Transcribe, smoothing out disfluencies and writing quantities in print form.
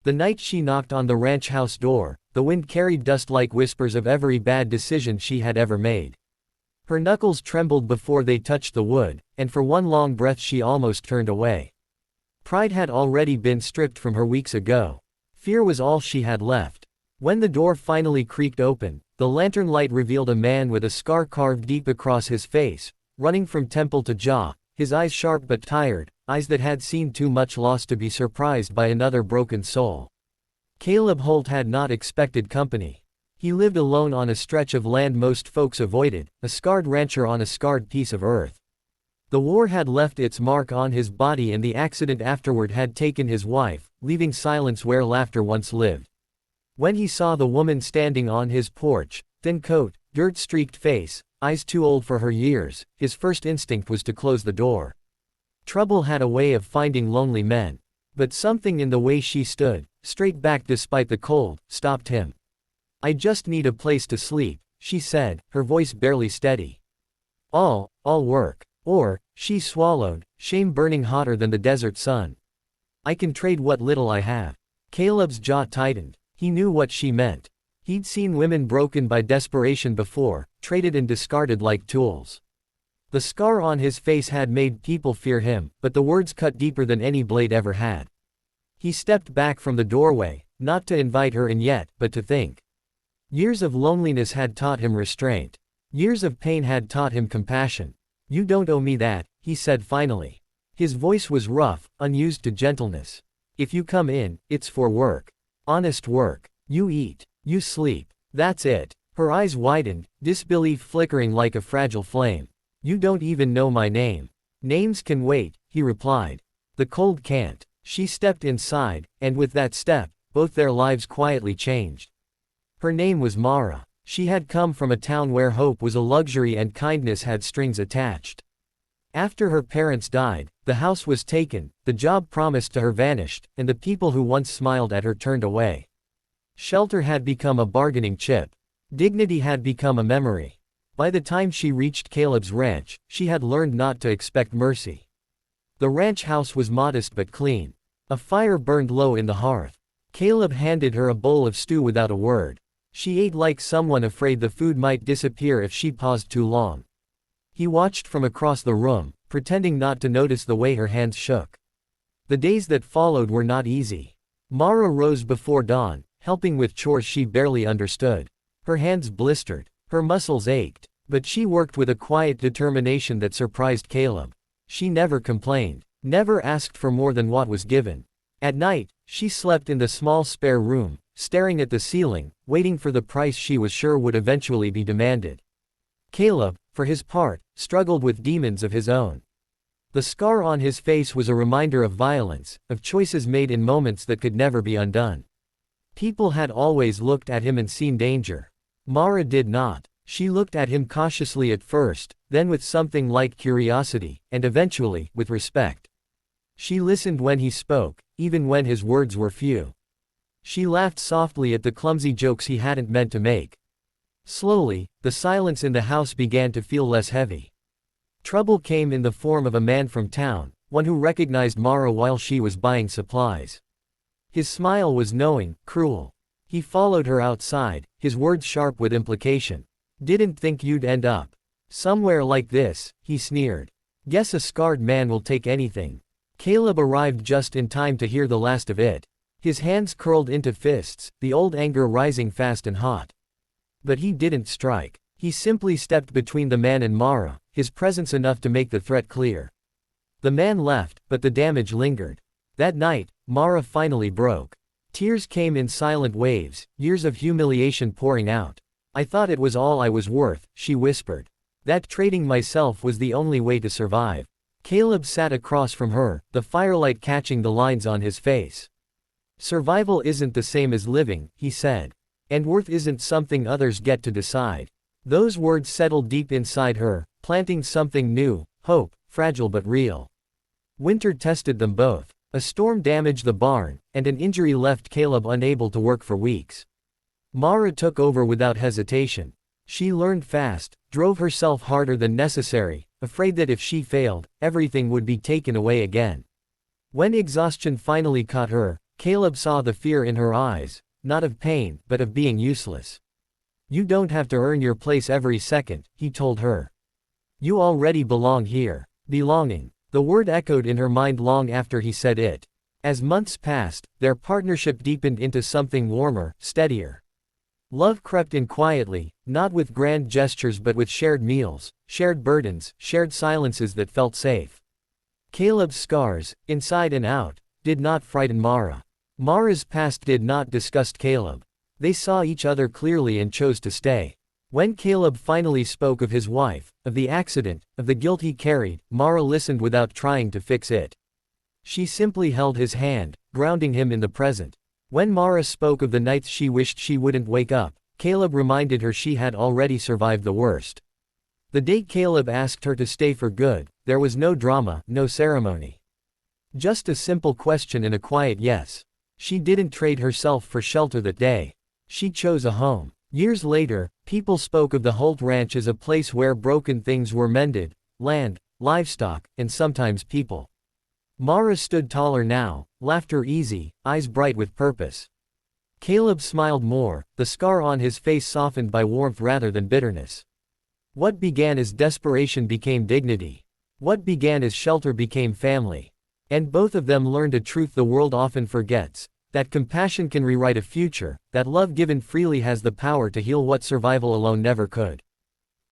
The night she knocked on the ranch house door, the wind carried dust like whispers of every bad decision she had ever made. Her knuckles trembled before they touched the wood, and for one long breath she almost turned away. Pride had already been stripped from her weeks ago. Fear was all she had left. When the door finally creaked open, the lantern light revealed a man with a scar carved deep across his face, running from temple to jaw, his eyes sharp but tired, eyes that had seen too much loss to be surprised by another broken soul. Caleb Holt had not expected company. He lived alone on a stretch of land most folks avoided, a scarred rancher on a scarred piece of earth. The war had left its mark on his body and the accident afterward had taken his wife, leaving silence where laughter once lived. When he saw the woman standing on his porch, thin coat, dirt-streaked face, eyes too old for her years, his first instinct was to close the door. Trouble had a way of finding lonely men. But something in the way she stood, straight back despite the cold, stopped him. "I just need a place to sleep," she said, her voice barely steady. All work. Or," she swallowed, shame burning hotter than the desert sun. "I can trade what little I have." Caleb's jaw tightened. He knew what she meant. He'd seen women broken by desperation before, traded and discarded like tools. The scar on his face had made people fear him, but the words cut deeper than any blade ever had. He stepped back from the doorway, not to invite her in yet, but to think. Years of loneliness had taught him restraint. Years of pain had taught him compassion. "You don't owe me that," he said finally. His voice was rough, unused to gentleness. "If you come in, it's for work. Honest work. You eat. You sleep. That's it." Her eyes widened, disbelief flickering like a fragile flame. "You don't even know my name." "Names can wait," he replied. "The cold can't." She stepped inside, and with that step, both their lives quietly changed. Her name was Mara. She had come from a town where hope was a luxury and kindness had strings attached. After her parents died, the house was taken, the job promised to her vanished, and the people who once smiled at her turned away. Shelter had become a bargaining chip. Dignity had become a memory. By the time she reached Caleb's ranch, she had learned not to expect mercy. The ranch house was modest but clean. A fire burned low in the hearth. Caleb handed her a bowl of stew without a word. She ate like someone afraid the food might disappear if she paused too long. He watched from across the room, pretending not to notice the way her hands shook. The days that followed were not easy. Mara rose before dawn, helping with chores she barely understood. Her hands blistered. Her muscles ached. But she worked with a quiet determination that surprised Caleb. She never complained. Never asked for more than what was given. At night, she slept in the small spare room, staring at the ceiling, waiting for the price she was sure would eventually be demanded. Caleb, for his part, struggled with demons of his own. The scar on his face was a reminder of violence, of choices made in moments that could never be undone. People had always looked at him and seen danger. Mara did not. She looked at him cautiously at first, then with something like curiosity, and eventually, with respect. She listened when he spoke, even when his words were few. She laughed softly at the clumsy jokes he hadn't meant to make. Slowly, the silence in the house began to feel less heavy. Trouble came in the form of a man from town, one who recognized Mara while she was buying supplies. His smile was knowing, cruel. He followed her outside, his words sharp with implication. "Didn't think you'd end up somewhere like this," he sneered. "Guess a scarred man will take anything." Caleb arrived just in time to hear the last of it. His hands curled into fists, the old anger rising fast and hot. But he didn't strike. He simply stepped between the man and Mara, his presence enough to make the threat clear. The man left, but the damage lingered. That night, Mara finally broke. Tears came in silent waves, years of humiliation pouring out. "I thought it was all I was worth," she whispered. "That trading myself was the only way to survive." Caleb sat across from her, the firelight catching the lines on his face. "Survival isn't the same as living," he said. "And worth isn't something others get to decide." Those words settled deep inside her, planting something new, hope, fragile but real. Winter tested them both. A storm damaged the barn, and an injury left Caleb unable to work for weeks. Mara took over without hesitation. She learned fast, drove herself harder than necessary, afraid that if she failed, everything would be taken away again. When exhaustion finally caught her, Caleb saw the fear in her eyes, not of pain, but of being useless. You don't have to earn your place every second, he told her. You already belong here. Belonging. The word echoed in her mind long after he said it. As months passed, their partnership deepened into something warmer, steadier. Love crept in quietly, not with grand gestures but with shared meals, shared burdens, shared silences that felt safe. Caleb's scars, inside and out, did not frighten Mara. Mara's past did not disgust Caleb. They saw each other clearly and chose to stay. When Caleb finally spoke of his wife, of the accident, of the guilt he carried, Mara listened without trying to fix it. She simply held his hand, grounding him in the present. When Mara spoke of the nights she wished she wouldn't wake up, Caleb reminded her she had already survived the worst. The day Caleb asked her to stay for good, there was no drama, no ceremony. Just a simple question and a quiet yes. She didn't trade herself for shelter that day. She chose a home. Years later, people spoke of the Holt Ranch as a place where broken things were mended: land, livestock, and sometimes people. Mara stood taller now, laughter easy, eyes bright with purpose. Caleb smiled more, the scar on his face softened by warmth rather than bitterness. What began as desperation became dignity. What began as shelter became family. And both of them learned a truth the world often forgets: that compassion can rewrite a future, that love given freely has the power to heal what survival alone never could.